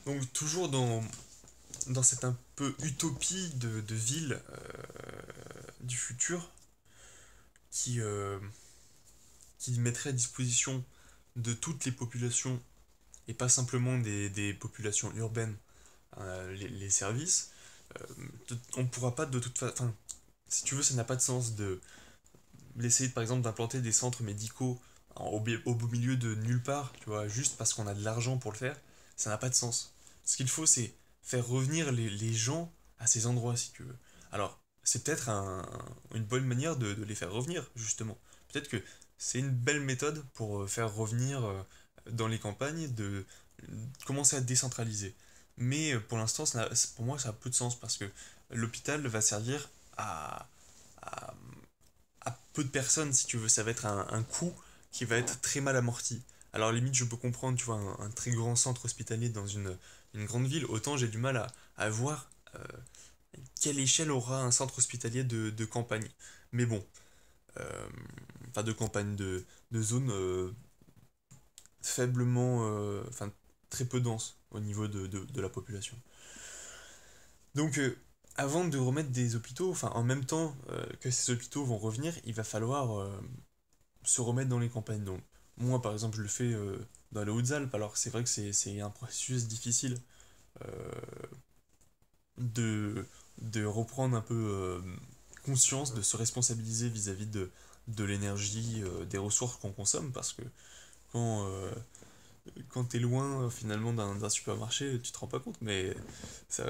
Donc toujours dans cette un peu utopie de ville du futur qui, euh, qui mettrait à disposition de toutes les populations et pas simplement des populations urbaines les services, on ne pourra pas de toute façon... Enfin, si tu veux, ça n'a pas de sens de d'essayer par exemple d'implanter des centres médicaux au beau milieu de nulle part, tu vois, juste parce qu'on a de l'argent pour le faire, ça n'a pas de sens. Ce qu'il faut, c'est faire revenir les gens à ces endroits, si tu veux. Alors, c'est peut-être une bonne manière de les faire revenir, justement. Peut-être que c'est une belle méthode pour faire revenir dans les campagnes, de commencer à décentraliser. Mais pour l'instant, pour moi, ça a peu de sens parce que l'hôpital va servir à, à peu de personnes, si tu veux. Ça va être un coût qui va être très mal amorti. Alors, limite, je peux comprendre, tu vois, un très grand centre hospitalier dans une grande ville. Autant j'ai du mal à voir quelle échelle aura un centre hospitalier de campagne. Mais bon, euh, enfin de campagne, de zone faiblement, enfin très peu dense au niveau de la population. Donc, avant de remettre des hôpitaux, enfin en même temps que ces hôpitaux vont revenir, il va falloir se remettre dans les campagnes. Donc, moi, par exemple, je le fais dans les Hautes-Alpes. Alors, c'est vrai que c'est un processus difficile euh, de, de reprendre un peu conscience, de se responsabiliser vis-à-vis de l'énergie, des ressources qu'on consomme, parce que quand, quand t'es loin finalement d'un supermarché, tu te rends pas compte, mais ça,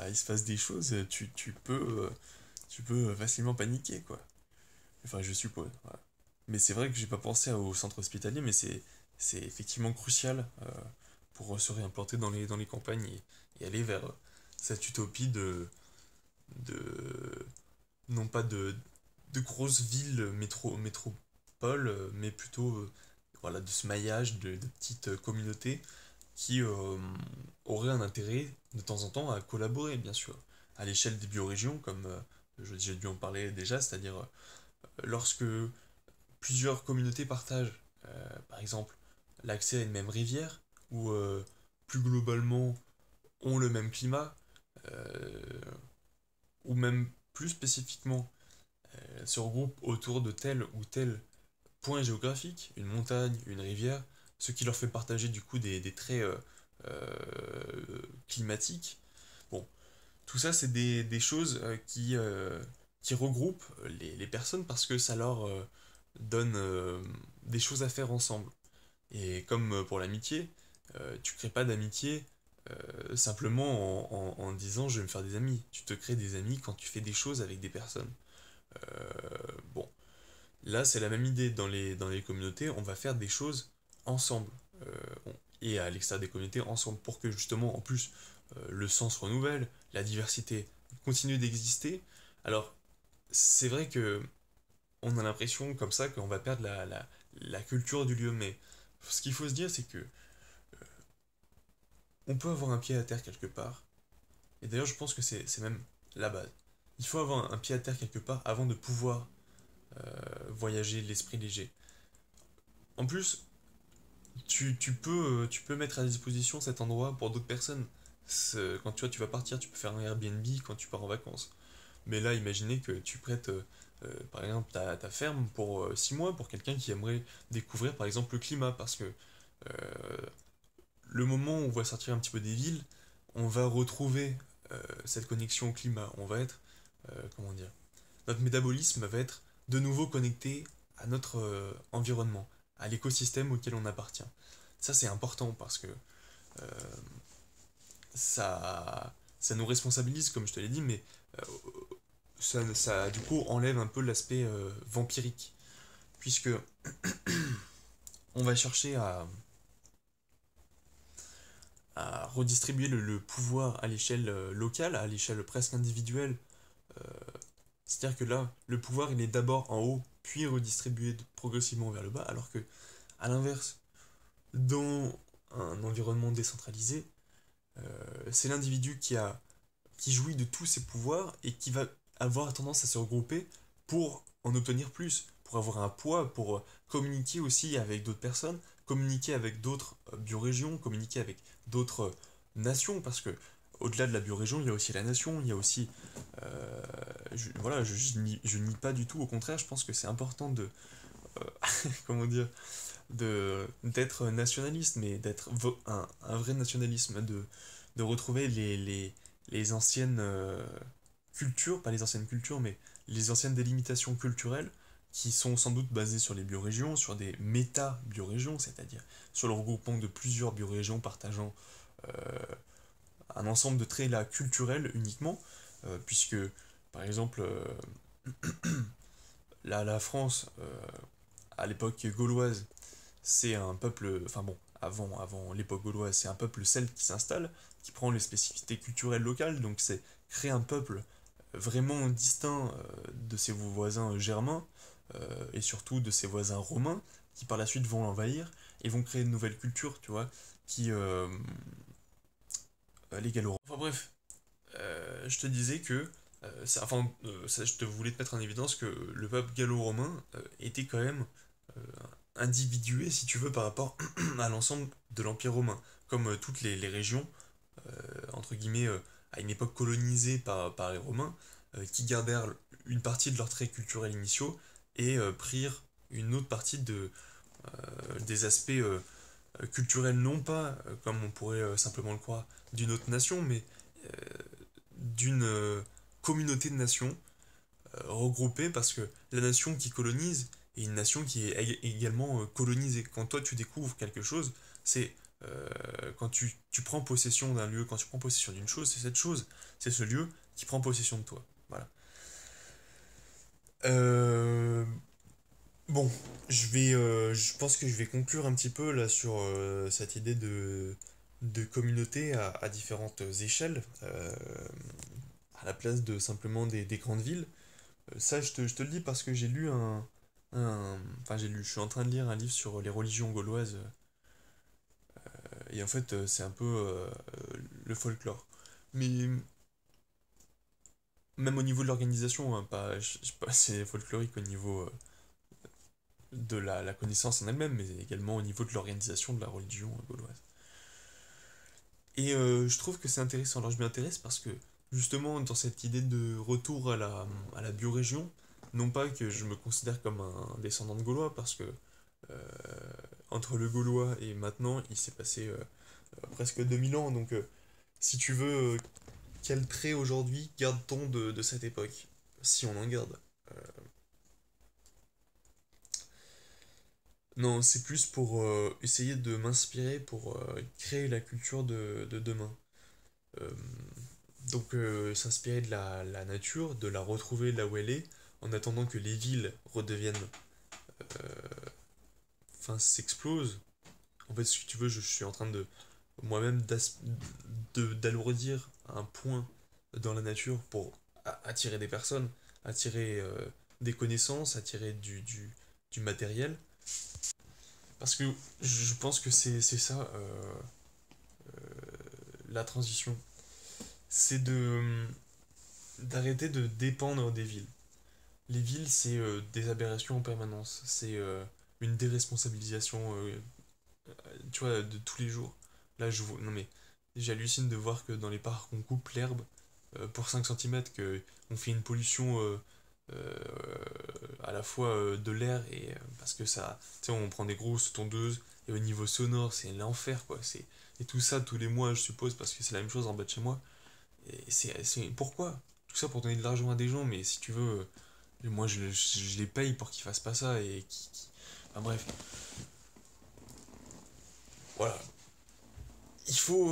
il se passe des choses, tu peux facilement paniquer, quoi. Enfin, je suppose. Voilà. Mais c'est vrai que j'ai pas pensé au centre hospitalier, mais c'est effectivement crucial pour se réimplanter dans les campagnes et aller vers cette utopie de non pas de grosses villes métropoles, mais plutôt voilà, de ce maillage de petites communautés qui auraient un intérêt de temps en temps à collaborer, bien sûr, à l'échelle des biorégions, comme j'ai dû en parler déjà, c'est-à-dire lorsque plusieurs communautés partagent, par exemple, l'accès à une même rivière, ou plus globalement ont le même climat, euh, ou même plus spécifiquement se regroupent autour de tel ou tel point géographique, une montagne, une rivière, ce qui leur fait partager du coup des traits climatiques. Bon, tout ça c'est des choses qui regroupent les personnes parce que ça leur donne des choses à faire ensemble. Et comme pour l'amitié, tu crées pas d'amitié simplement en disant je vais me faire des amis. Tu te crées des amis quand tu fais des choses avec des personnes. Bon, là c'est la même idée dans les communautés, on va faire des choses ensemble. Euh, et à l'extérieur des communautés ensemble pour que justement en plus le sens se renouvelle, la diversité continue d'exister. Alors c'est vrai que on a l'impression comme ça qu'on va perdre la culture du lieu, mais ce qu'il faut se dire c'est que on peut avoir un pied à terre quelque part. Et d'ailleurs, je pense que c'est même la base. Il faut avoir un pied à terre quelque part avant de pouvoir voyager l'esprit léger. En plus, tu peux mettre à disposition cet endroit pour d'autres personnes. Quand tu vois, tu vas partir, tu peux faire un Airbnb quand tu pars en vacances. Mais là, imaginez que tu prêtes, par exemple, ta ferme pour 6 mois pour quelqu'un qui aimerait découvrir, par exemple, le climat. Parce que le moment où on va sortir un petit peu des villes, on va retrouver cette connexion au climat. On va être, comment dire, notre métabolisme va être de nouveau connecté à notre environnement, à l'écosystème auquel on appartient. Ça, c'est important parce que euh, ça nous responsabilise, comme je te l'ai dit, mais euh, ça, du coup, enlève un peu l'aspect vampirique, puisque on va chercher à redistribuer le pouvoir à l'échelle locale, à l'échelle presque individuelle. Euh, C'est-à-dire que là, le pouvoir, il est d'abord en haut, puis redistribué progressivement vers le bas, alors que, à l'inverse, dans un environnement décentralisé, c'est l'individu qui jouit de tous ses pouvoirs et qui va avoir tendance à se regrouper pour en obtenir plus, pour avoir un poids, pour communiquer aussi avec d'autres personnes, communiquer avec d'autres biorégions, communiquer avec d'autres nations, parce que au-delà de la biorégion, il y a aussi la nation, il y a aussi... voilà, je nie pas du tout, au contraire, je pense que c'est important de... comment dire, d'être nationaliste, mais d'être un vrai nationalisme, de retrouver les anciennes cultures, pas les anciennes cultures, mais les anciennes délimitations culturelles qui sont sans doute basées sur les biorégions, sur des méta-biorégions, c'est-à-dire sur le regroupement de plusieurs biorégions partageant euh, un ensemble de traits là culturels uniquement, puisque par exemple la France, à l'époque gauloise, c'est un peuple, enfin bon, avant l'époque gauloise, c'est un peuple celte qui s'installe, qui prend les spécificités culturelles locales, donc c'est créer un peuple vraiment distinct de ses voisins germains, et surtout de ses voisins romains, qui par la suite vont l'envahir, et vont créer une nouvelle culture, tu vois, qui... les gallo. Enfin bref, je te disais que... je te voulais te mettre en évidence que le peuple gallo-romain était quand même euh, individué, si tu veux, par rapport à l'ensemble de l'Empire romain. Comme toutes les régions, entre guillemets, à une époque colonisée par les Romains, qui gardèrent une partie de leurs traits culturels initiaux et prirent une autre partie des aspects culturels, non pas, comme on pourrait simplement le croire, d'une autre nation, mais euh, d'une communauté de nations regroupées, parce que la nation qui colonise est une nation qui est également colonisée. Quand toi tu découvres quelque chose, c'est quand tu prends possession d'un lieu, quand tu prends possession d'une chose, c'est cette chose, c'est ce lieu qui prend possession de toi. Voilà. Euh, bon, je pense que je vais conclure un petit peu là sur cette idée de communauté à différentes échelles, à la place de simplement des grandes villes. Ça, je te le dis parce que j'ai lu enfin, je suis en train de lire un livre sur les religions gauloises, et en fait, c'est un peu le folklore. Mais même au niveau de l'organisation, hein, je sais pas, c'est folklorique au niveau de la connaissance en elle-même, mais également au niveau de l'organisation de la religion gauloise. Et je trouve que c'est intéressant. Alors je m'y intéresse parce que justement dans cette idée de retour à la biorégion, non pas que je me considère comme un descendant de Gaulois, parce que euh, entre le Gaulois et maintenant, il s'est passé presque 2000 ans. Donc si tu veux, quel trait aujourd'hui garde-t-on de cette époque? Si on en garde. Euh, non, c'est plus pour essayer de m'inspirer pour créer la culture de demain. Euh, donc s'inspirer de la nature, de la retrouver là où elle est, en attendant que les villes redeviennent, euh, enfin s'explosent. En fait, si tu veux, je suis en train de moi-même d'alourdir un point dans la nature pour attirer des personnes, attirer des connaissances, attirer du matériel. Parce que je pense que c'est ça la transition. C'est d'arrêter de dépendre des villes. Les villes, c'est des aberrations en permanence. C'est une déresponsabilisation, tu vois, de tous les jours. Là, je vois, non mais, j'hallucine de voir que dans les parcs, on coupe l'herbe pour 5 centimètres, que on fait une pollution euh, à la fois de l'air et parce que ça, tu sais, on prend des grosses tondeuses et au niveau sonore, c'est l'enfer quoi. Et tout ça tous les mois, je suppose, parce que c'est la même chose en bas de chez moi. Et pourquoi? Tout ça pour donner de l'argent à des gens, mais si tu veux, moi je les paye pour qu'ils fassent pas ça et enfin bref, voilà. Il faut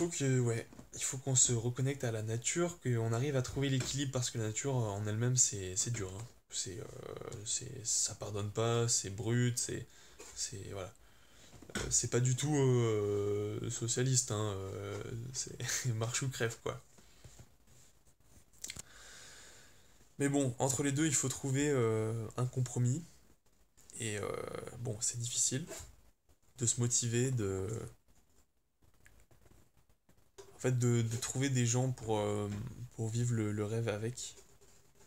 que, ouais, il faut qu'on se reconnecte à la nature, qu'on arrive à trouver l'équilibre parce que la nature en elle-même c'est dur, hein. Ça pardonne pas, c'est brut, voilà. C'est pas du tout socialiste, hein, c'est marche ou crève quoi. Mais bon, entre les deux, il faut trouver un compromis. Et bon, c'est difficile de se motiver, en fait, de trouver des gens pour vivre le rêve avec.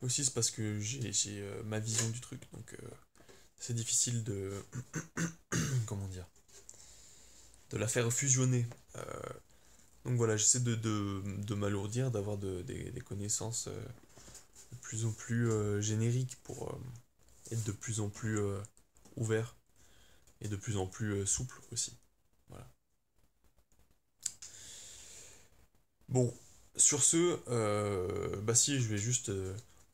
Aussi, c'est parce que j'ai ma vision du truc. Donc, c'est difficile de... comment dire? De la faire fusionner. Donc voilà, j'essaie de m'alourdir, d'avoir des connaissances de plus en plus génériques pour être de plus en plus ouvert et de plus en plus souple aussi. Voilà. Bon, sur ce, bah si, je vais juste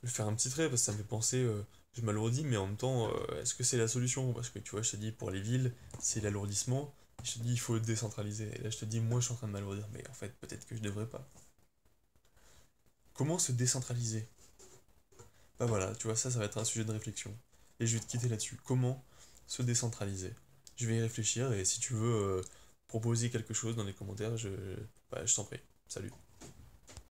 faire un petit trait parce que ça me fait penser, je m'alourdis, mais en même temps, est-ce que c'est la solution? Parce que tu vois, je te dis, pour les villes, c'est l'alourdissement. Je te dis, il faut le décentraliser. Et là, je te dis, moi, je suis en train de m'alourdir, mais en fait, peut-être que je devrais pas. Comment se décentraliser? Bah voilà, tu vois, ça va être un sujet de réflexion. Et je vais te quitter là-dessus. Comment se décentraliser? Je vais y réfléchir et si tu veux proposer quelque chose dans les commentaires, bah, je t'en prie. Salut.